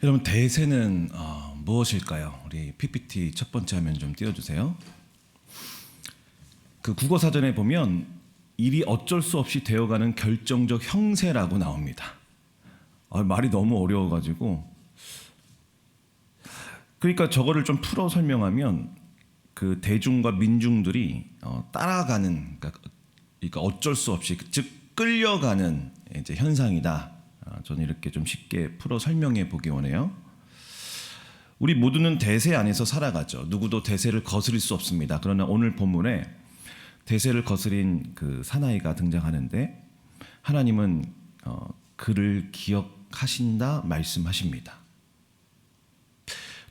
여러분, 대세는 무엇일까요? 우리 PPT 첫 번째 화면 좀 띄워주세요. 그 국어사전에 보면 일이 어쩔 수 없이 되어가는 결정적 형세라고 나옵니다. 말이 너무 어려워가지고, 그러니까 저거를 좀 풀어 설명하면 그 대중과 민중들이 따라가는, 그러니까 어쩔 수 없이, 즉 끌려가는 이제 현상이다. 저는 이렇게 좀 쉽게 풀어 설명해 보기 원해요. 우리 모두는 대세 안에서 살아가죠. 누구도 대세를 거스릴 수 없습니다. 그러나 오늘 본문에 대세를 거스린 그 사나이가 등장하는데 하나님은 그를 기억하신다 말씀하십니다.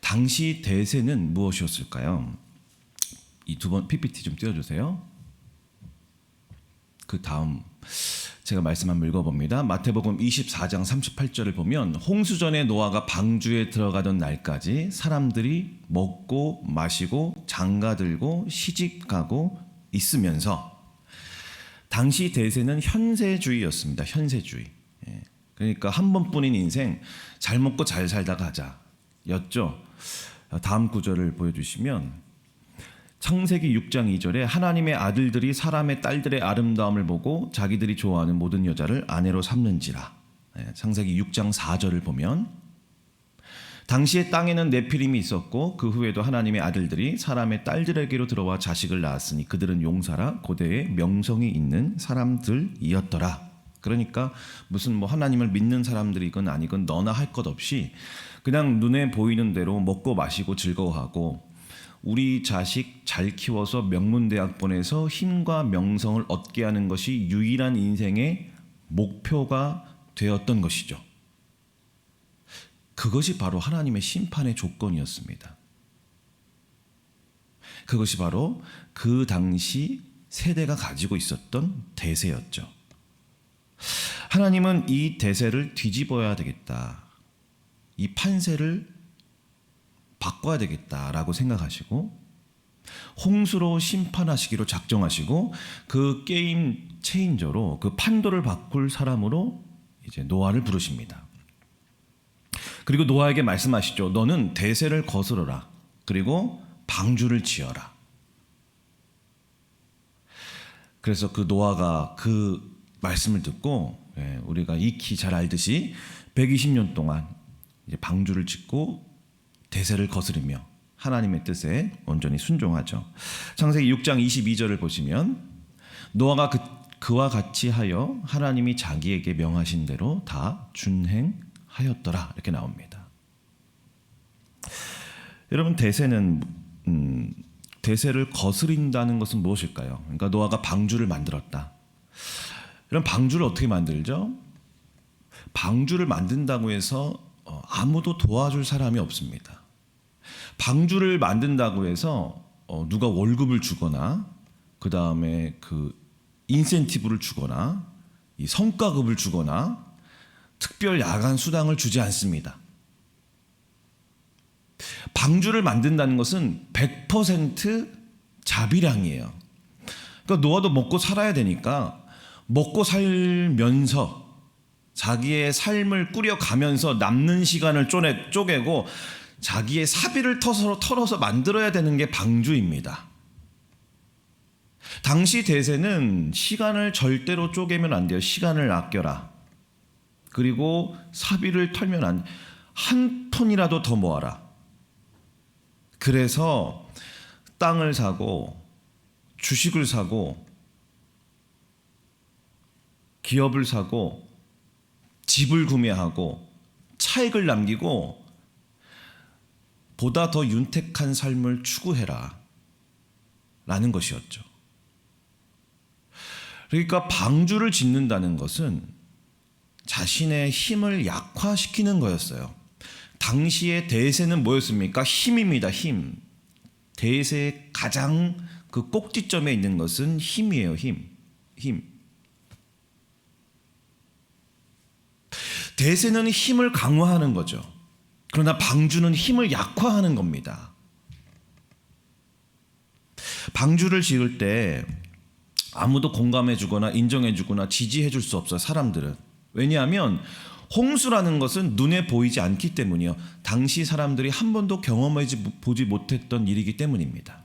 당시 대세는 무엇이었을까요? 이 두 번 PPT 좀 띄워주세요. 그 다음 제가 말씀 한번 읽어봅니다. 마태복음 24장 38절을 보면 홍수전에 노아가 방주에 들어가던 날까지 사람들이 먹고 마시고 장가들고 시집가고 있으면서, 당시 대세는 현세주의였습니다. 현세주의. 그러니까 한 번뿐인 인생 잘 먹고 잘 살다 가자 였죠. 다음 구절을 보여주시면 창세기 6장 2절에 하나님의 아들들이 사람의 딸들의 아름다움을 보고 자기들이 좋아하는 모든 여자를 아내로 삼는지라. 창세기 6장 4절을 보면 당시에 땅에는 네피림이 있었고 그 후에도 하나님의 아들들이 사람의 딸들에게로 들어와 자식을 낳았으니 그들은 용사라 고대에 명성이 있는 사람들이었더라. 그러니까 무슨 하나님을 믿는 사람들이건 아니건 너나 할 것 없이 그냥 눈에 보이는 대로 먹고 마시고 즐거워하고 우리 자식 잘 키워서 명문대학 보내서 힘과 명성을 얻게 하는 것이 유일한 인생의 목표가 되었던 것이죠. 그것이 바로 하나님의 심판의 조건이었습니다. 그것이 바로 그 당시 세대가 가지고 있었던 대세였죠. 하나님은 이 대세를 뒤집어야 되겠다, 이 판세를 바꿔야 되겠다라고 생각하시고 홍수로 심판하시기로 작정하시고 그 게임 체인저로, 그 판도를 바꿀 사람으로 이제 노아를 부르십니다. 그리고 노아에게 말씀하시죠. 너는 대세를 거스러라. 그리고 방주를 지어라. 그래서 그 노아가 그 말씀을 듣고 우리가 익히 잘 알듯이 120년 동안 이제 방주를 짓고 대세를 거스르며 하나님의 뜻에 온전히 순종하죠. 창세기 6장 22절을 보시면 노아가 그와 같이 하여 하나님이 자기에게 명하신 대로 다 준행하였더라 이렇게 나옵니다. 여러분, 대세를 거스린다는 것은 무엇일까요? 그러니까 노아가 방주를 만들었다. 이런 방주를 어떻게 만들죠? 방주를 만든다고 해서 아무도 도와줄 사람이 없습니다. 방주를 만든다고 해서 누가 월급을 주거나 그 다음에 그 인센티브를 주거나 이 성과급을 주거나 특별 야간 수당을 주지 않습니다. 방주를 만든다는 것은 100% 자비량이에요. 그러니까 노아도 먹고 살아야 되니까 먹고 살면서 자기의 삶을 꾸려가면서 남는 시간을 쪼개고 자기의 사비를 털어서 만들어야 되는 게 방주입니다. 당시 대세는 시간을 절대로 쪼개면 안 돼요. 시간을 아껴라. 그리고 사비를 털면 한 푼이라도 더 모아라. 그래서 땅을 사고 주식을 사고 기업을 사고 집을 구매하고 차익을 남기고 보다 더 윤택한 삶을 추구해라 라는 것이었죠. 그러니까 방주를 짓는다는 것은 자신의 힘을 약화시키는 거였어요. 당시의 대세는 뭐였습니까? 힘입니다. 힘. 대세의 가장 그 꼭지점에 있는 것은 힘이에요. 힘. 대세는 힘을 강화하는 거죠. 그러나 방주는 힘을 약화하는 겁니다. 방주를 지을 때 아무도 공감해 주거나 인정해 주거나 지지해 줄 수 없어요. 사람들은. 왜냐하면 홍수라는 것은 눈에 보이지 않기 때문이요. 당시 사람들이 한 번도 경험하지 보지 못했던 일이기 때문입니다.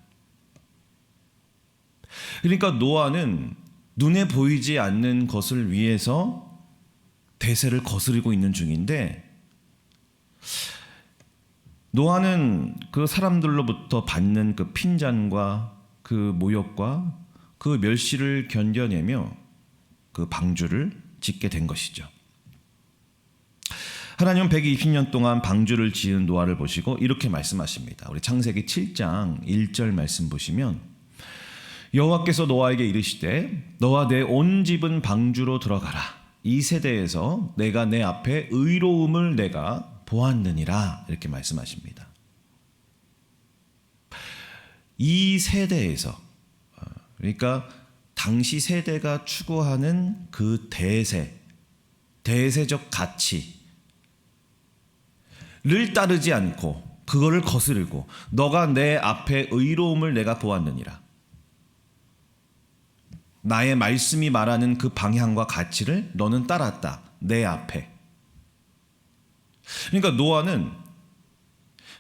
그러니까 노아는 눈에 보이지 않는 것을 위해서 대세를 거스르고 있는 중인데, 노아는 그 사람들로부터 받는 그 핀잔과 그 모욕과 그 멸시를 견뎌내며 그 방주를 짓게 된 것이죠. 하나님은 120년 동안 방주를 지은 노아를 보시고 이렇게 말씀하십니다. 우리 창세기 7장 1절 말씀 보시면, 여호와께서 노아에게 이르시되 너와 내 온 집은 방주로 들어가라. 이 세대에서 내가 내 앞에 의로움을 내가 보았느니라. 이렇게 말씀하십니다. 이 세대에서, 그러니까 당시 세대가 추구하는 그 대세적 가치를 따르지 않고 그거를 거스르고 너가 내 앞에 의로움을 내가 보았느니라. 나의 말씀이 말하는 그 방향과 가치를 너는 따랐다. 내 앞에. 그러니까 노아는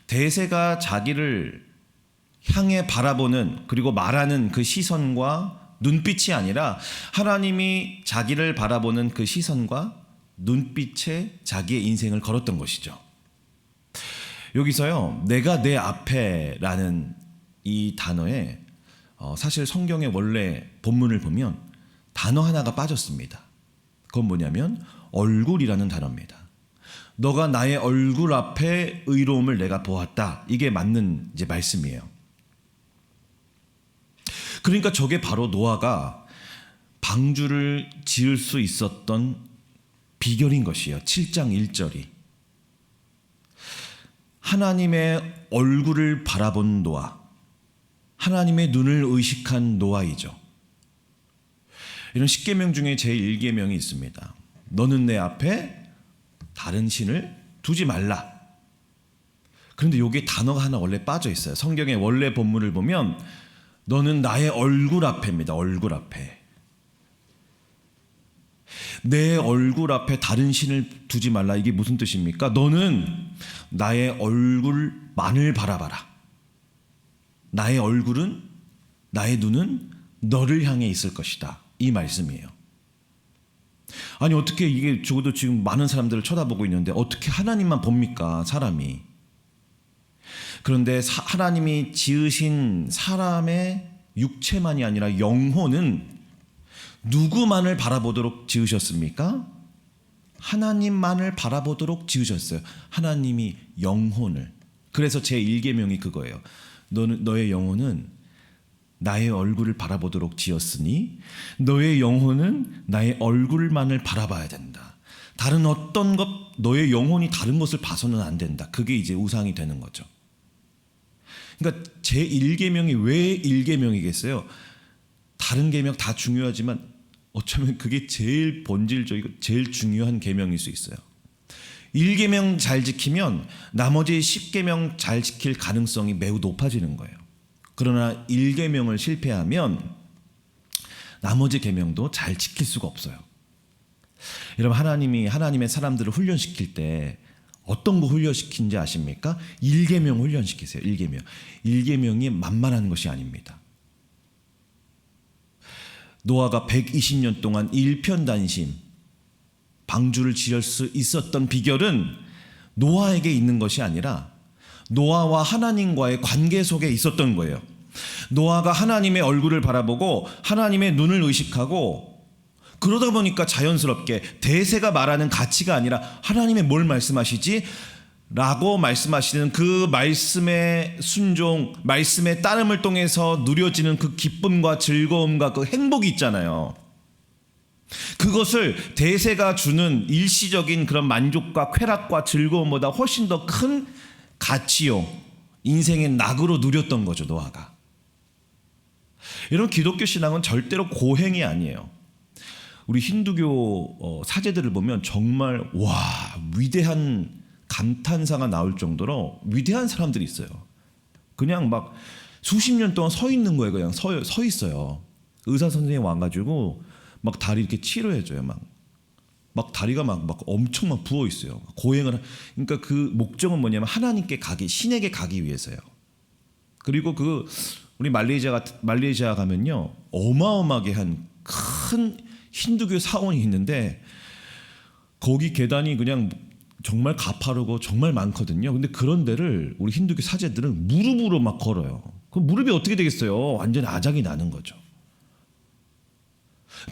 대세가 자기를 향해 바라보는 그리고 말하는 그 시선과 눈빛이 아니라 하나님이 자기를 바라보는 그 시선과 눈빛에 자기의 인생을 걸었던 것이죠. 여기서요, 내가 내 앞에라는 이 단어에 사실 성경의 원래 본문을 보면 단어 하나가 빠졌습니다. 그건 뭐냐면 얼굴이라는 단어입니다. 너가 나의 얼굴 앞에 의로움을 내가 보았다. 이게 맞는 이제 말씀이에요. 그러니까 저게 바로 노아가 방주를 지을 수 있었던 비결인 것이에요. 7장 1절이. 하나님의 얼굴을 바라본 노아, 하나님의 눈을 의식한 노아이죠. 이런 10계명 중에 제1계명이 있습니다. 너는 내 앞에 다른 신을 두지 말라. 그런데 여기에 단어가 하나 원래 빠져 있어요. 성경의 원래 본문을 보면 너는 나의 얼굴 앞에입니다. 얼굴 앞에. 내 얼굴 앞에 다른 신을 두지 말라. 이게 무슨 뜻입니까? 너는 나의 얼굴만을 바라봐라. 나의 얼굴은, 나의 눈은 너를 향해 있을 것이다. 이 말씀이에요. 아니 어떻게 이게 적어도 지금 많은 사람들을 쳐다보고 있는데 어떻게 하나님만 봅니까? 사람이. 그런데 하나님이 지으신 사람의 육체만이 아니라 영혼은 누구만을 바라보도록 지으셨습니까? 하나님만을 바라보도록 지으셨어요. 하나님이 영혼을. 그래서 제1계명이 그거예요. 너의 영혼은 나의 얼굴을 바라보도록 지었으니 너의 영혼은 나의 얼굴만을 바라봐야 된다. 다른 어떤 것, 너의 영혼이 다른 것을 봐서는 안 된다. 그게 이제 우상이 되는 거죠. 그러니까 제1계명이 왜 1계명이겠어요? 다른 계명 다 중요하지만 어쩌면 그게 제일 본질적이고 제일 중요한 계명일 수 있어요. 1계명 잘 지키면 나머지 10계명 잘 지킬 가능성이 매우 높아지는 거예요. 그러나 1계명을 실패하면 나머지 계명도 잘 지킬 수가 없어요. 여러분, 하나님이 하나님의 사람들을 훈련시킬 때 어떤 거 훈련시킨지 아십니까? 1계명 훈련시키세요. 1계명. 1계명이 만만한 것이 아닙니다. 노아가 120년 동안 일편단심 방주를 지을 수 있었던 비결은 노아에게 있는 것이 아니라 노아와 하나님과의 관계 속에 있었던 거예요. 노아가 하나님의 얼굴을 바라보고 하나님의 눈을 의식하고, 그러다 보니까 자연스럽게 대세가 말하는 가치가 아니라 하나님의 뭘 말씀하시지? 라고 말씀하시는 그 말씀의 순종, 말씀의 따름을 통해서 누려지는 그 기쁨과 즐거움과 그 행복이 있잖아요. 그것을 대세가 주는 일시적인 그런 만족과 쾌락과 즐거움보다 훨씬 더 큰 가치요, 인생의 낙으로 누렸던 거죠, 노아가. 이런 기독교 신앙은 절대로 고행이 아니에요. 우리 힌두교 사제들을 보면 정말 위대한 감탄사가 나올 정도로 위대한 사람들이 있어요. 그냥 막 수십 년 동안 서 있는 거예요. 그냥 서 있어요. 의사 선생님이 와가지고 막 다리 이렇게 치료해줘요. 막 막 다리가 막 엄청 막 부어 있어요. 그러니까 그 목적은 뭐냐면 하나님께 가기, 신에게 가기 위해서요. 그리고 우리 말레이시아 가면요, 어마어마하게 한 큰 힌두교 사원이 있는데 거기 계단이 그냥 정말 가파르고 정말 많거든요. 근데 그런 데를 우리 힌두교 사제들은 무릎으로 막 걸어요. 그럼 무릎이 어떻게 되겠어요? 완전 아작이 나는 거죠.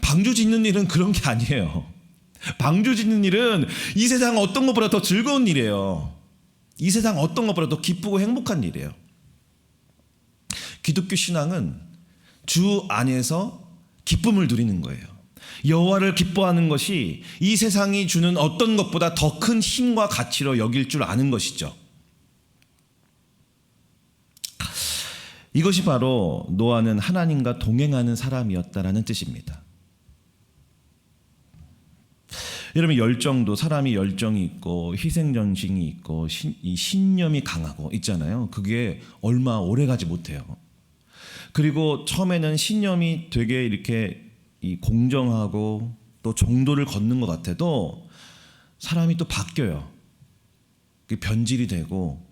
방주 짓는 일은 그런 게 아니에요. 방주 짓는 일은 이 세상 어떤 것보다 더 즐거운 일이에요. 이 세상 어떤 것보다 더 기쁘고 행복한 일이에요. 기독교 신앙은 주 안에서 기쁨을 누리는 거예요. 여호와를 기뻐하는 것이 이 세상이 주는 어떤 것보다 더 큰 힘과 가치로 여길 줄 아는 것이죠. 이것이 바로 노아는 하나님과 동행하는 사람이었다라는 뜻입니다. 여러분, 사람이 열정이 있고 희생정신이 있고 이 신념이 강하고 있잖아요. 그게 얼마 오래 가지 못해요. 그리고 처음에는 신념이 되게 이렇게 공정하고 또 정도를 걷는 것 같아도 사람이 또 바뀌어요. 변질이 되고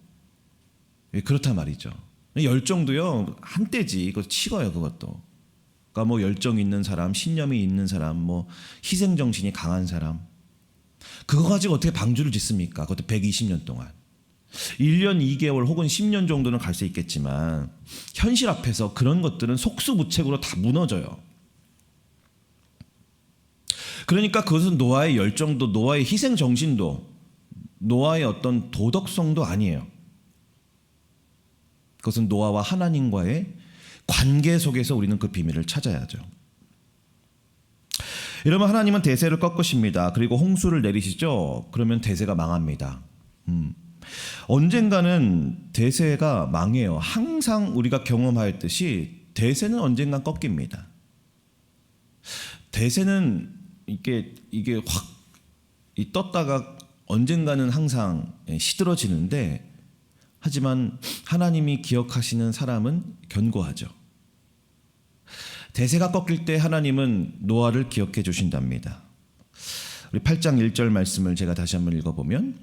그렇단 말이죠. 열정도요, 한때지. 이거 식어요, 그것도. 그러니까 뭐 열정 있는 사람, 신념이 있는 사람, 뭐 희생 정신이 강한 사람, 그거 가지고 어떻게 방주를 짓습니까? 그것도 120년 동안. 1년 2개월 혹은 10년 정도는 갈 수 있겠지만 현실 앞에서 그런 것들은 속수무책으로 다 무너져요. 그러니까 그것은 노아의 열정도, 노아의 희생 정신도, 노아의 어떤 도덕성도 아니에요. 그것은 노아와 하나님과의 관계 속에서 우리는 그 비밀을 찾아야죠. 여러분, 하나님은 대세를 꺾으십니다. 그리고 홍수를 내리시죠. 그러면 대세가 망합니다. 언젠가는 대세가 망해요. 항상 우리가 경험하였듯이 대세는 언젠간 꺾입니다. 대세는 이게 확 떴다가 언젠가는 항상 시들어지는데, 하지만 하나님이 기억하시는 사람은 견고하죠. 대세가 꺾일 때 하나님은 노아를 기억해 주신답니다. 우리 8장 1절 말씀을 제가 다시 한번 읽어보면,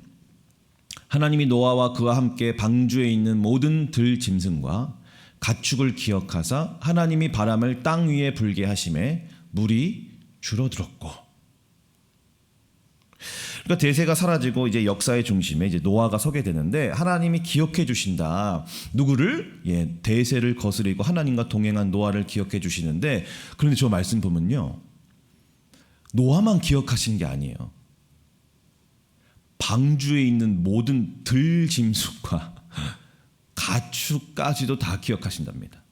하나님이 노아와 그와 함께 방주에 있는 모든 들 짐승과 가축을 기억하사 하나님이 바람을 땅 위에 불게 하심에 물이 줄어들었고. 그러니까 대세가 사라지고 이제 역사의 중심에 이제 노아가 서게 되는데, 하나님이 기억해 주신다. 누구를? 대세를 거스리고 하나님과 동행한 노아를 기억해 주시는데, 그런데 저 말씀 보면요, 노아만 기억하시는 게 아니에요. 방주에 있는 모든 들짐승과 가축까지도 다 기억하신답니다.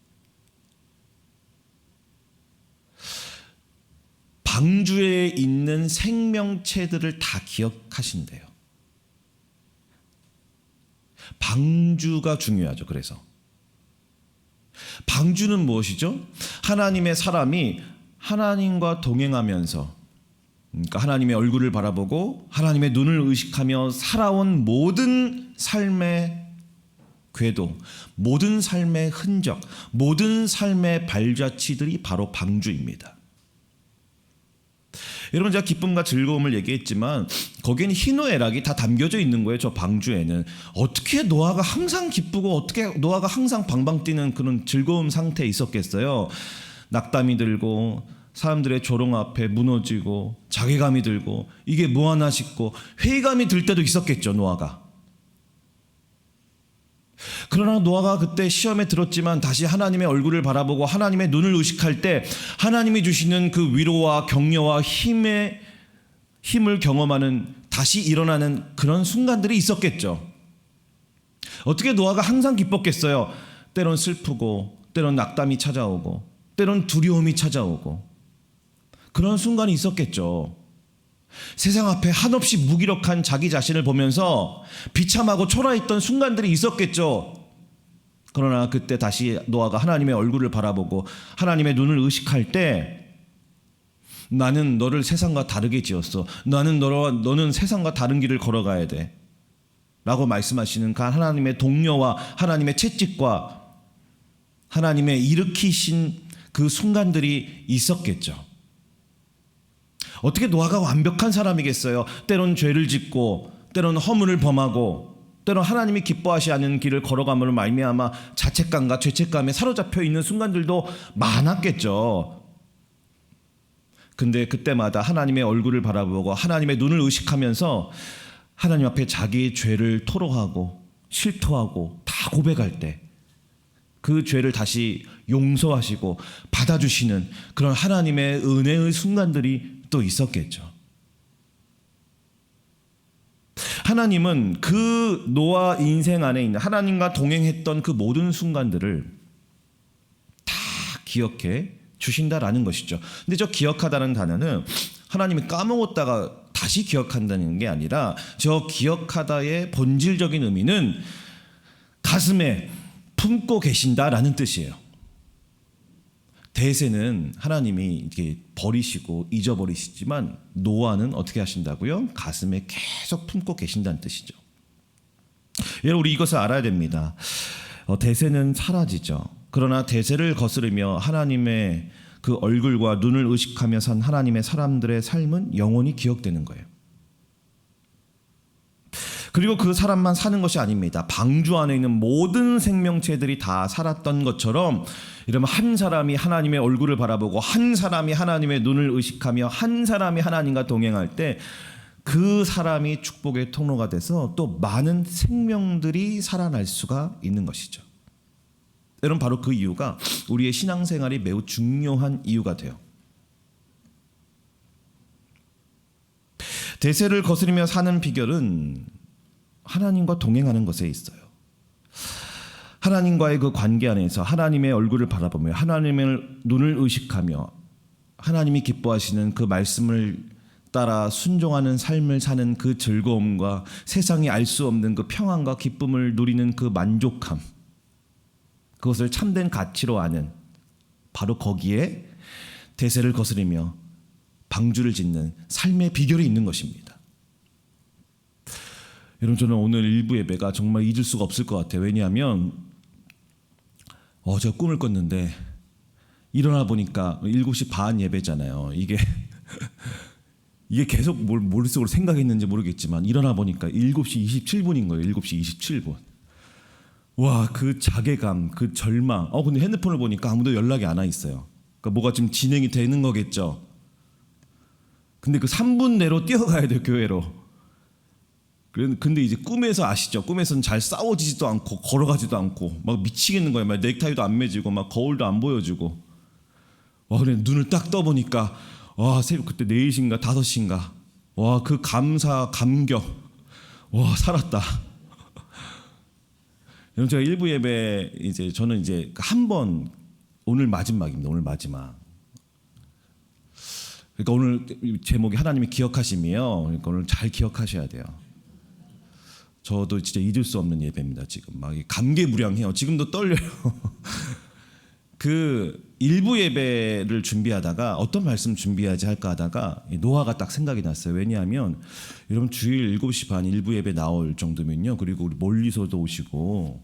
방주에 있는 생명체들을 다 기억하신대요. 방주가 중요하죠. 그래서 방주는 무엇이죠? 하나님의 사람이 하나님과 동행하면서, 그러니까 하나님의 얼굴을 바라보고 하나님의 눈을 의식하며 살아온 모든 삶의 궤도, 모든 삶의 흔적, 모든 삶의 발자취들이 바로 방주입니다. 여러분, 제가 기쁨과 즐거움을 얘기했지만 거기에는 희노애락이 다 담겨져 있는 거예요. 저 방주에는 어떻게 노아가 항상 기쁘고 어떻게 노아가 항상 방방 뛰는 그런 즐거움 상태에 있었겠어요. 낙담이 들고 사람들의 조롱 앞에 무너지고 자괴감이 들고 이게 뭐하나 싶고 회의감이 들 때도 있었겠죠, 노아가. 그러나 노아가 그때 시험에 들었지만 다시 하나님의 얼굴을 바라보고 하나님의 눈을 의식할 때 하나님이 주시는 그 위로와 격려와 힘을 경험하는, 다시 일어나는 그런 순간들이 있었겠죠. 어떻게 노아가 항상 기뻤겠어요? 때론 슬프고, 때론 낙담이 찾아오고, 때론 두려움이 찾아오고, 그런 순간이 있었겠죠. 세상 앞에 한없이 무기력한 자기 자신을 보면서 비참하고 초라했던 순간들이 있었겠죠. 그러나 그때 다시 노아가 하나님의 얼굴을 바라보고 하나님의 눈을 의식할 때, 나는 너를 세상과 다르게 지었어. 너는 세상과 다른 길을 걸어가야 돼 라고 말씀하시는 그 하나님의 독려와 하나님의 채찍과 하나님의 일으키신 그 순간들이 있었겠죠. 어떻게 노아가 완벽한 사람이겠어요? 때론 죄를 짓고 때론 허물을 범하고 때론 하나님이 기뻐하지 않는 길을 걸어감으로 말미암아 자책감과 죄책감에 사로잡혀 있는 순간들도 많았겠죠. 근데 그때마다 하나님의 얼굴을 바라보고 하나님의 눈을 의식하면서 하나님 앞에 자기의 죄를 토로하고 실토하고 다 고백할 때 그 죄를 다시 용서하시고 받아주시는 그런 하나님의 은혜의 순간들이 또 있었겠죠. 하나님은 그 노아 인생 안에 있는 하나님과 동행했던 그 모든 순간들을 다 기억해 주신다라는 것이죠. 근데 저 기억하다는 단어는 하나님이 까먹었다가 다시 기억한다는 게 아니라 저 기억하다의 본질적인 의미는 가슴에 품고 계신다라는 뜻이에요. 대세는 하나님이 이렇게 버리시고 잊어버리시지만 노아는 어떻게 하신다고요? 가슴에 계속 품고 계신다는 뜻이죠. 여러분 우리 이것을 알아야 됩니다. 대세는 사라지죠. 그러나 대세를 거스르며 하나님의 그 얼굴과 눈을 의식하며 산 하나님의 사람들의 삶은 영원히 기억되는 거예요. 그리고 그 사람만 사는 것이 아닙니다. 방주 안에 있는 모든 생명체들이 다 살았던 것처럼 이러면 한 사람이 하나님의 얼굴을 바라보고 한 사람이 하나님의 눈을 의식하며 한 사람이 하나님과 동행할 때 그 사람이 축복의 통로가 돼서 또 많은 생명들이 살아날 수가 있는 것이죠. 여러분 바로 그 이유가 우리의 신앙생활이 매우 중요한 이유가 돼요. 대세를 거스르며 사는 비결은 하나님과 동행하는 것에 있어요. 하나님과의 그 관계 안에서 하나님의 얼굴을 바라보며 하나님의 눈을 의식하며 하나님이 기뻐하시는 그 말씀을 따라 순종하는 삶을 사는 그 즐거움과 세상이 알 수 없는 그 평안과 기쁨을 누리는 그 만족함, 그것을 참된 가치로 아는 바로 거기에 대세를 거스르며 방주를 짓는 삶의 비결이 있는 것입니다. 여러분 저는 오늘 일부 예배가 정말 잊을 수가 없을 것 같아요. 왜냐하면 제가 꿈을 꿨는데 일어나 보니까 7시 반 예배잖아요. 이게 계속 머릿속으로 생각했는지 모르겠지만 일어나 보니까 7시 27분인 거예요. 7시 27분. 와, 그 자괴감, 그 절망. 근데 핸드폰을 보니까 아무도 연락이 안 와 있어요. 그러니까 뭐가 좀 진행이 되는 거겠죠. 근데 그 3분 내로 뛰어가야 돼요, 교회로. 근데 이제 꿈에서 아시죠? 꿈에서는 잘 싸워지지도 않고 걸어가지도 않고 막 미치겠는 거예요. 막 넥타이도 안 매지고 막 거울도 안 보여주고. 그래 눈을 딱 떠보니까 새벽 그때 4시인가 5시인가. 그 감사 감격. 살았다. 여러분 제가 일부 예배 저는 이제 한 번 오늘 마지막입니다. 오늘 마지막. 그러니까 오늘 제목이 하나님이 기억하심이에요. 그러니까 오늘 잘 기억하셔야 돼요. 저도 진짜 잊을 수 없는 예배입니다. 지금 막 감개무량해요. 지금도 떨려요. 그 일부 예배를 준비하다가 어떤 말씀 준비하지 할까 하다가 노아가 딱 생각이 났어요. 왜냐하면 여러분 주일 7시 반 일부 예배 나올 정도면요. 그리고 우리 멀리서도 오시고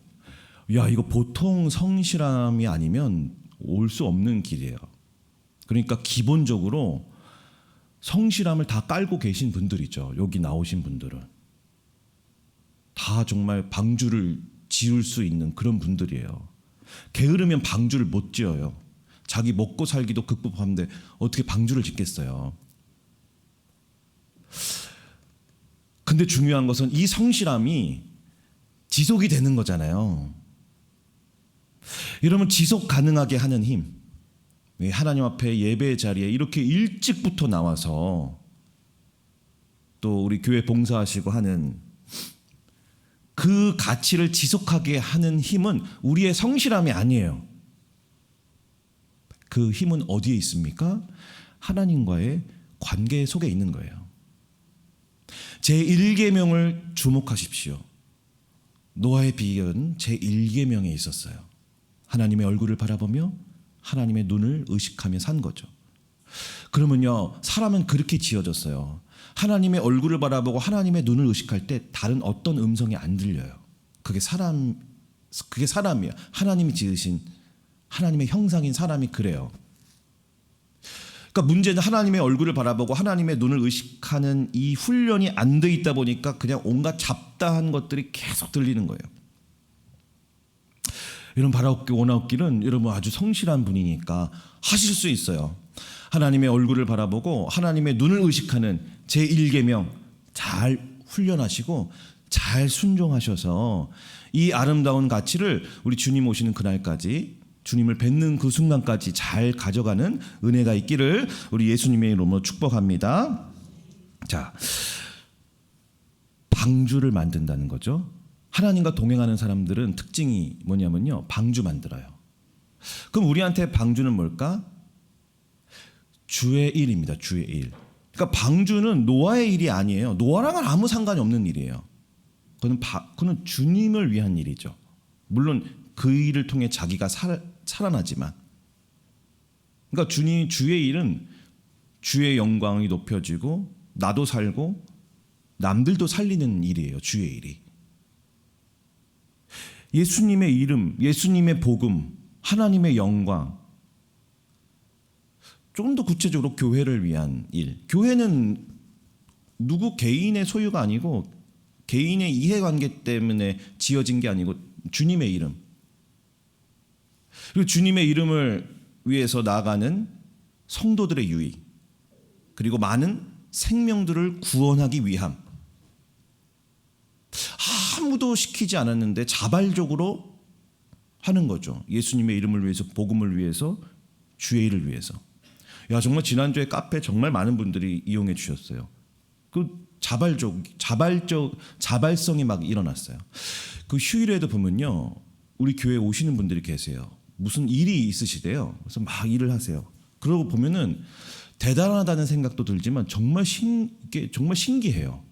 이거 보통 성실함이 아니면 올 수 없는 길이에요. 그러니까 기본적으로 성실함을 다 깔고 계신 분들이죠. 여기 나오신 분들은 다 정말 방주를 지을 수 있는 그런 분들이에요. 게으르면 방주를 못 지어요. 자기 먹고 살기도 급급한데 어떻게 방주를 짓겠어요. 근데 중요한 것은 이 성실함이 지속이 되는 거잖아요. 여러분 지속 가능하게 하는 힘, 하나님 앞에 예배 자리에 이렇게 일찍부터 나와서 또 우리 교회 봉사하시고 하는 그 가치를 지속하게 하는 힘은 우리의 성실함이 아니에요. 그 힘은 어디에 있습니까? 하나님과의 관계 속에 있는 거예요. 제1계명을 주목하십시오. 노아의 비결은 제1계명에 있었어요. 하나님의 얼굴을 바라보며 하나님의 눈을 의식하며 산 거죠. 그러면요, 사람은 그렇게 지어졌어요. 하나님의 얼굴을 바라보고 하나님의 눈을 의식할 때 다른 어떤 음성이 안 들려요. 그게 사람이에요. 하나님이 지으신 하나님의 형상인 사람이 그래요. 그러니까 문제는 하나님의 얼굴을 바라보고 하나님의 눈을 의식하는 이 훈련이 안 돼 있다 보니까 그냥 온갖 잡다한 것들이 계속 들리는 거예요. 이런 바라옵기 원하옵기는 여러분 아주 성실한 분이니까 하실 수 있어요. 하나님의 얼굴을 바라보고 하나님의 눈을 의식하는 제1계명 잘 훈련하시고 잘 순종하셔서 이 아름다운 가치를 우리 주님 오시는 그날까지, 주님을 뵙는 그 순간까지 잘 가져가는 은혜가 있기를 우리 예수님의 이름으로 축복합니다. 자, 방주를 만든다는 거죠. 하나님과 동행하는 사람들은 특징이 뭐냐면요, 방주 만들어요. 그럼 우리한테 방주는 뭘까? 주의 일입니다. 주의 일. 그러니까 방주는 노아의 일이 아니에요. 노아랑은 아무 상관이 없는 일이에요. 그는 주님을 위한 일이죠. 물론 그 일을 통해 자기가 살아나지만, 그러니까 주의 일은 주의 영광이 높여지고 나도 살고 남들도 살리는 일이에요. 주의 일이. 예수님의 이름, 예수님의 복음, 하나님의 영광, 조금 더 구체적으로 교회를 위한 일. 교회는 누구 개인의 소유가 아니고 개인의 이해관계 때문에 지어진 게 아니고 주님의 이름, 그리고 주님의 이름을 위해서 나아가는 성도들의 유익, 그리고 많은 생명들을 구원하기 위함. 아무도 시키지 않았는데 자발적으로 하는 거죠. 예수님의 이름을 위해서, 복음을 위해서, 주의 일을 위해서. 야, 정말 지난주에 카페 정말 많은 분들이 이용해 주셨어요. 그 자발성이 막 일어났어요. 그 휴일에도 보면요, 우리 교회에 오시는 분들이 계세요. 무슨 일이 있으시대요. 그래서 막 일을 하세요. 그러고 보면은 대단하다는 생각도 들지만 정말 신기해요.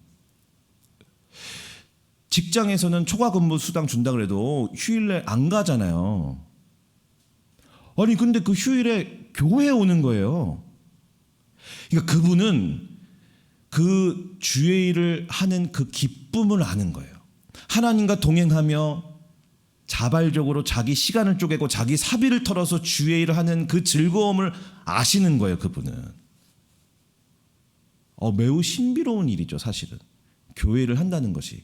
직장에서는 초과 근무 수당 준다 그래도 휴일에 안 가잖아요. 아니 근데 그 휴일에 교회에 오는 거예요. 그러니까 그분은 그 주의 일을 하는 그 기쁨을 아는 거예요. 하나님과 동행하며 자발적으로 자기 시간을 쪼개고 자기 사비를 털어서 주의 일을 하는 그 즐거움을 아시는 거예요. 그분은. 매우 신비로운 일이죠. 사실은 교회를 한다는 것이.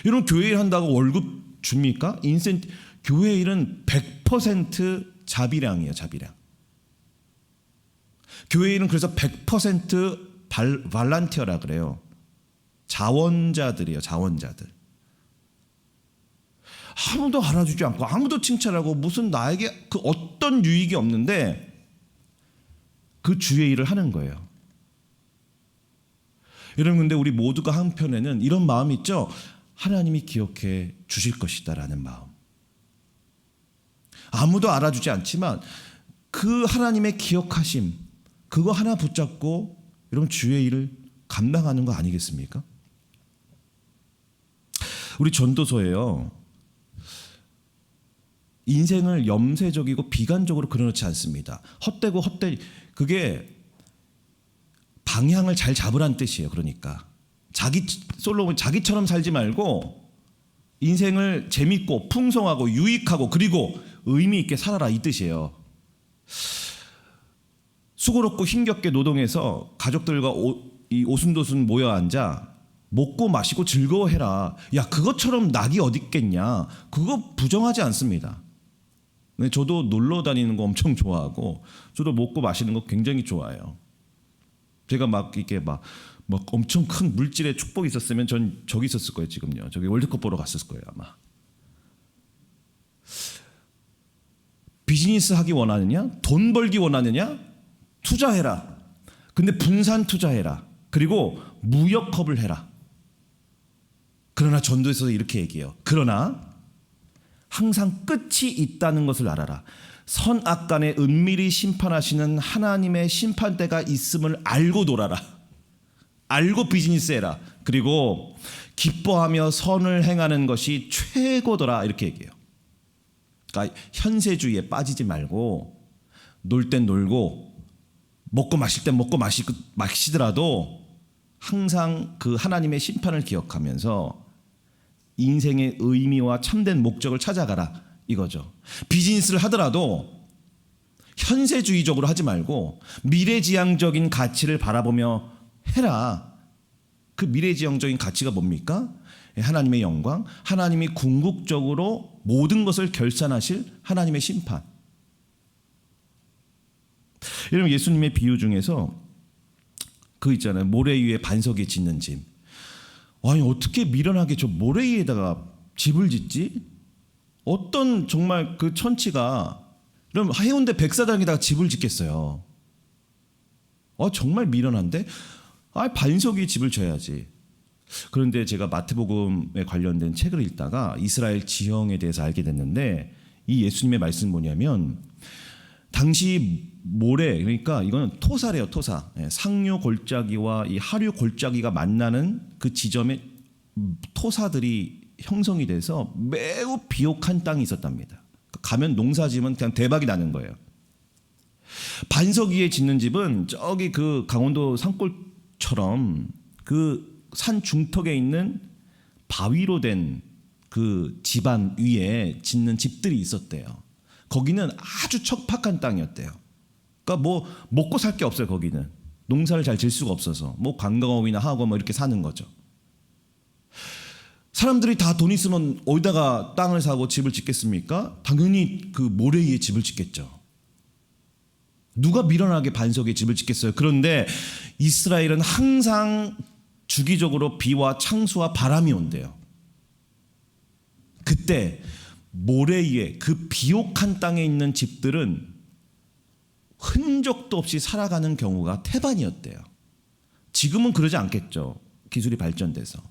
이런 교회 일 한다고 월급 줍니까? 교회 일은 100% 자비량이에요. 자비량. 교회 일은 그래서 100% 발란티어라 그래요. 자원자들이에요. 자원자들. 아무도 알아주지 않고 아무도 칭찬하고 무슨 나에게 그 어떤 유익이 없는데 그 주의 일을 하는 거예요. 여러분, 근데 우리 모두가 한편에는 이런 마음이 있죠. 하나님이 기억해 주실 것이다 라는 마음. 아무도 알아주지 않지만 그 하나님의 기억하심, 그거 하나 붙잡고 여러분 주의 일을 감당하는 거 아니겠습니까? 우리 전도서에요, 인생을 염세적이고 비관적으로 그려놓지 않습니다. 헛되고 그게 방향을 잘 잡으란 뜻이에요. 그러니까 솔로몬 자기처럼 살지 말고 인생을 재밌고 풍성하고 유익하고 그리고 의미 있게 살아라, 이 뜻이에요. 수고롭고 힘겹게 노동해서 가족들과 이 오순도순 모여 앉아 먹고 마시고 즐거워해라. 야, 그것처럼 낙이 어디 있겠냐. 그거 부정하지 않습니다. 근데 저도 놀러 다니는 거 엄청 좋아하고 저도 먹고 마시는 거 굉장히 좋아해요. 제가 막 이렇게 막 엄청 큰 물질의 축복이 있었으면 전 저기 있었을 거예요. 지금요. 저기 월드컵 보러 갔을 거예요 아마. 비즈니스 하기 원하느냐? 돈 벌기 원하느냐? 투자해라. 근데 분산 투자해라. 그리고 무역업을 해라. 그러나 전도에서 이렇게 얘기해요. 그러나 항상 끝이 있다는 것을 알아라. 선악 간에 은밀히 심판하시는 하나님의 심판대가 있음을 알고 놀아라. 알고 비즈니스해라. 그리고 기뻐하며 선을 행하는 것이 최고더라. 이렇게 얘기해요. 그러니까 현세주의에 빠지지 말고 놀 땐 놀고 먹고 마실 땐 먹고 마시더라도 항상 그 하나님의 심판을 기억하면서 인생의 의미와 참된 목적을 찾아가라, 이거죠. 비즈니스를 하더라도 현세주의적으로 하지 말고 미래지향적인 가치를 바라보며 해라. 그 미래지향적인 가치가 뭡니까? 하나님의 영광, 하나님이 궁극적으로 모든 것을 결산하실 하나님의 심판. 여러분, 예수님의 비유 중에서 그 있잖아요. 모래 위에 반석에 짓는 집. 아니, 어떻게 미련하게 저 모래 위에다가 집을 짓지? 어떤 정말 그 천치가 그럼 해운대 백사장에다가 집을 짓겠어요? 정말 미련한데? 반석 위에 집을 져야지. 그런데 제가 마태복음에 관련된 책을 읽다가 이스라엘 지형에 대해서 알게 됐는데, 이 예수님의 말씀은 뭐냐면, 당시 모래, 그러니까 이거는 토사래요. 토사. 상류 골짜기와 이 하류 골짜기가 만나는 그 지점에 토사들이 형성이 돼서 매우 비옥한 땅이 있었답니다. 가면 농사지면 그냥 대박이 나는 거예요. 반석 위에 짓는 집은 저기 그 강원도 산골처럼 그 산 중턱에 있는 바위로 된 그 집안 위에 짓는 집들이 있었대요. 거기는 아주 척박한 땅이었대요. 그러니까 뭐 먹고 살 게 없어요. 거기는 농사를 잘 질 수가 없어서 뭐 관광업이나 하고 뭐 이렇게 사는 거죠. 사람들이 다 돈 있으면 어디다가 땅을 사고 집을 짓겠습니까? 당연히 그 모래 위에 집을 짓겠죠. 누가 미련하게 반석에 집을 짓겠어요? 그런데 이스라엘은 항상 주기적으로 비와 창수와 바람이 온대요. 그때 모래 위에 그 비옥한 땅에 있는 집들은 흔적도 없이 살아가는 경우가 태반이었대요. 지금은 그러지 않겠죠. 기술이 발전돼서.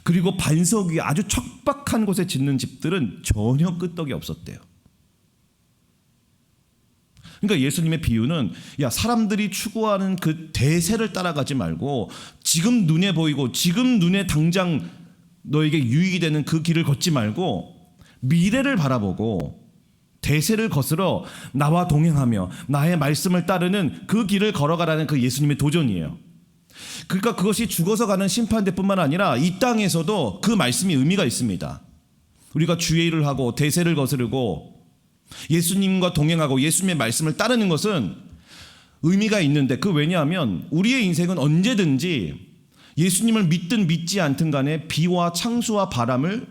그리고 반석 위에 아주 척박한 곳에 짓는 집들은 전혀 끄떡이 없었대요. 그러니까 예수님의 비유는, 야, 사람들이 추구하는 그 대세를 따라가지 말고 지금 눈에 보이고 지금 눈에 당장 너에게 유익이 되는 그 길을 걷지 말고 미래를 바라보고 대세를 거스러 나와 동행하며 나의 말씀을 따르는 그 길을 걸어가라는 그 예수님의 도전이에요. 그러니까 그것이 죽어서 가는 심판대뿐만 아니라 이 땅에서도 그 말씀이 의미가 있습니다. 우리가 주의 일을 하고 대세를 거스르고 예수님과 동행하고 예수님의 말씀을 따르는 것은 의미가 있는데, 그 왜냐하면 우리의 인생은 언제든지 예수님을 믿든 믿지 않든 간에 비와 창수와 바람을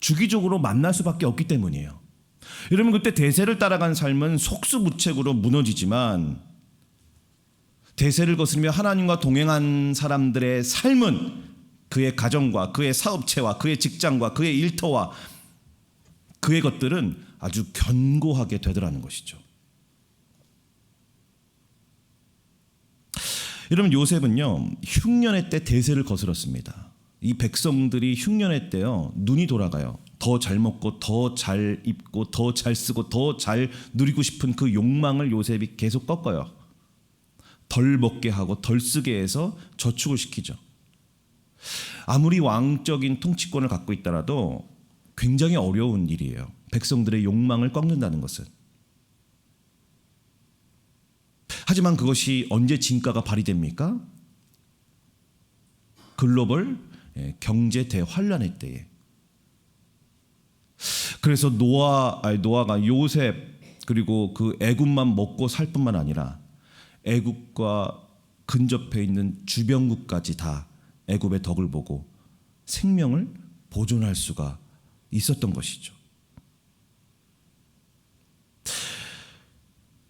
주기적으로 만날 수밖에 없기 때문이에요. 여러분, 그때 대세를 따라간 삶은 속수무책으로 무너지지만 대세를 거스르며 하나님과 동행한 사람들의 삶은 그의 가정과 그의 사업체와 그의 직장과 그의 일터와 그의 것들은 아주 견고하게 되더라는 것이죠. 여러분, 요셉은요 흉년의 때 대세를 거스렀습니다. 이 백성들이 흉년의 때요 눈이 돌아가요. 더 잘 먹고 더 잘 입고 더 잘 쓰고 더 잘 누리고 싶은 그 욕망을 요셉이 계속 꺾어요. 덜 먹게 하고 덜 쓰게 해서 저축을 시키죠. 아무리 왕적인 통치권을 갖고 있더라도 굉장히 어려운 일이에요. 백성들의 욕망을 꺾는다는 것은. 하지만 그것이 언제 진가가 발휘됩니까? 글로벌 경제 대환란의 때에. 그래서 노아가 요셉 그리고 그 애굽만 먹고 살 뿐만 아니라 애굽과 근접해 있는 주변국까지 다 애굽의 덕을 보고 생명을 보존할 수가 있었던 것이죠.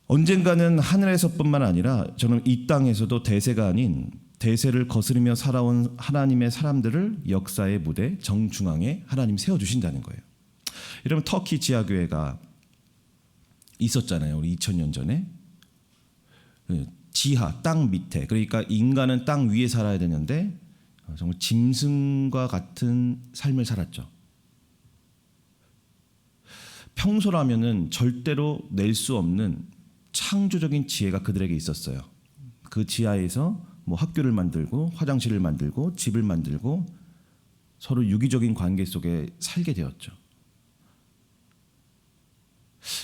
언젠가는 하늘에서뿐만 아니라 저는 이 땅에서도 대세가 아닌 대세를 거스르며 살아온 하나님의 사람들을 역사의 무대 정중앙에 하나님이 세워주신다는 거예요. 여러분, 터키 지하교회가 있었잖아요. 우리 2000년 전에. 지하, 땅 밑에, 그러니까 인간은 땅 위에 살아야 되는데 정말 짐승과 같은 삶을 살았죠. 평소라면은 절대로 낼 수 없는 창조적인 지혜가 그들에게 있었어요. 그 지하에서 뭐 학교를 만들고 화장실을 만들고 집을 만들고 서로 유기적인 관계 속에 살게 되었죠.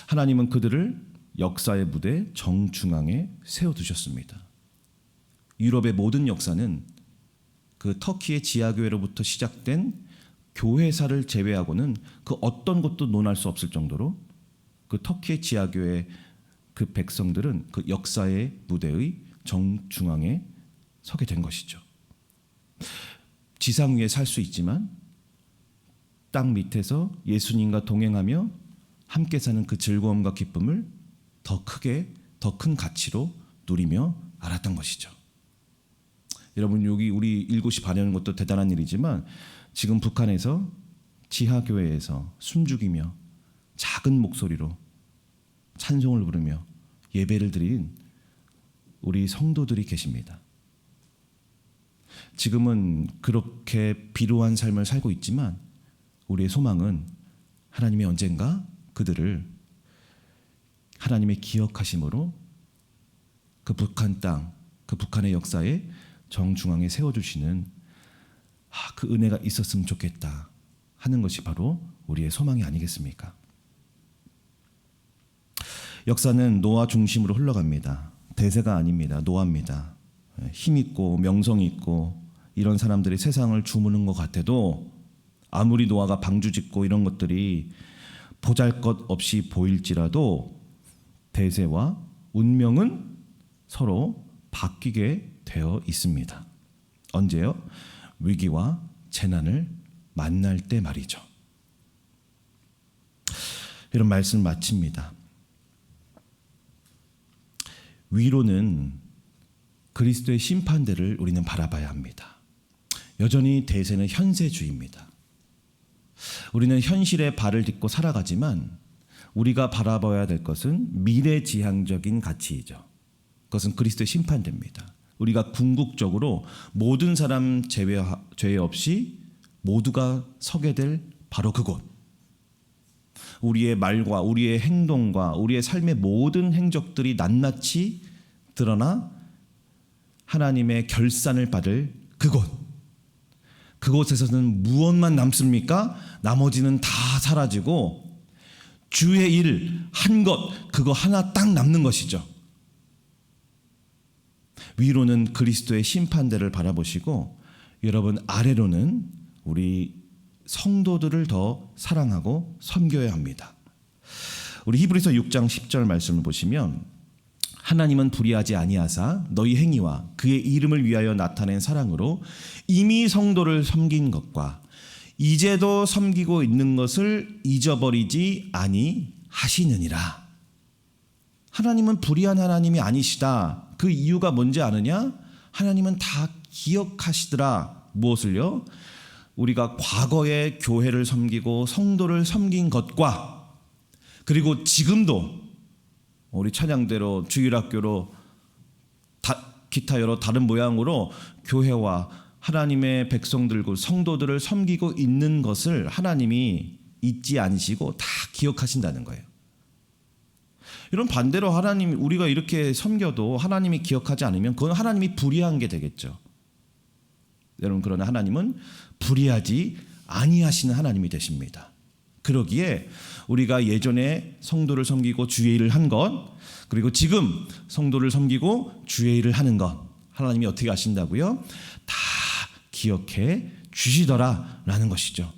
하나님은 그들을 역사의 무대 정중앙에 세워두셨습니다. 유럽의 모든 역사는 그 터키의 지하교회로부터 시작된 교회사를 제외하고는 그 어떤 것도 논할 수 없을 정도로 그 터키의 지하교회 그 백성들은 그 역사의 무대의 정중앙에 서게 된 것이죠. 지상 위에 살 수 있지만 땅 밑에서 예수님과 동행하며 함께 사는 그 즐거움과 기쁨을 더 크게, 더 큰 가치로 누리며 알았던 것이죠. 여러분, 여기 우리 일곱이 반여하는 것도 대단한 일이지만 지금 북한에서 지하교회에서 숨죽이며 작은 목소리로 찬송을 부르며 예배를 드린 우리 성도들이 계십니다. 지금은 그렇게 비루한 삶을 살고 있지만 우리의 소망은 하나님이 언젠가 그들을 하나님의 기억하심으로 그 북한 땅, 그 북한의 역사에 정중앙에 세워주시는 그 은혜가 있었으면 좋겠다 하는 것이 바로 우리의 소망이 아니겠습니까? 역사는 노아 중심으로 흘러갑니다. 대세가 아닙니다. 노아입니다. 힘 있고 명성 있고 이런 사람들이 세상을 주무는 것 같아도 아무리 노아가 방주 짓고 이런 것들이 보잘것없이 보일지라도 대세와 운명은 서로 바뀌게 되어 있습니다. 언제요? 위기와 재난을 만날 때 말이죠. 이런 말씀 마칩니다. 위로는 그리스도의 심판대를 우리는 바라봐야 합니다. 여전히 대세는 현세주의입니다. 우리는 현실에 발을 딛고 살아가지만 우리가 바라봐야 될 것은 미래지향적인 가치이죠. 그것은 그리스도의 심판대입니다. 우리가 궁극적으로 모든 사람 제외 없이 모두가 서게 될 바로 그곳, 우리의 말과 우리의 행동과 우리의 삶의 모든 행적들이 낱낱이 드러나 하나님의 결산을 받을 그곳에서는 무엇만 남습니까? 나머지는 다 사라지고 주의 일 한 것, 그거 하나 딱 남는 것이죠. 위로는 그리스도의 심판대를 바라보시고 여러분, 아래로는 우리 성도들을 더 사랑하고 섬겨야 합니다. 우리 히브리서 6장 10절 말씀을 보시면 하나님은 불의하지 아니하사 너희 행위와 그의 이름을 위하여 나타낸 사랑으로 이미 성도를 섬긴 것과 이제도 섬기고 있는 것을 잊어버리지 아니하시느니라. 하나님은 불의한 하나님이 아니시다. 그 이유가 뭔지 아느냐? 하나님은 다 기억하시더라. 무엇을요? 우리가 과거에 교회를 섬기고 성도를 섬긴 것과 그리고 지금도 우리 찬양대로 주일학교로 기타 여러 다른 모양으로 교회와 하나님의 백성들과 성도들을 섬기고 있는 것을 하나님이 잊지 않으시고 다 기억하신다는 거예요. 이런 반대로 하나님, 우리가 이렇게 섬겨도 하나님이 기억하지 않으면 그건 하나님이 불의한 게 되겠죠. 여러분, 그러나 하나님은 불의하지 아니하시는 하나님이 되십니다. 그러기에 우리가 예전에 성도를 섬기고 주의 일을 한 것, 그리고 지금 성도를 섬기고 주의 일을 하는 것, 하나님이 어떻게 하신다고요? 다 기억해 주시더라라는 것이죠.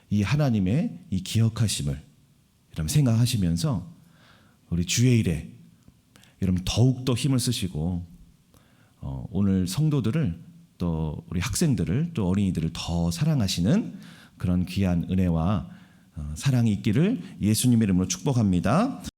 이 하나님의 이 기억하심을 여러분 생각하시면서 우리 주의 일에 여러분 더욱더 힘을 쓰시고 오늘 성도들을 또 우리 학생들을 또 어린이들을 더 사랑하시는 그런 귀한 은혜와 사랑이 있기를 예수님의 이름으로 축복합니다.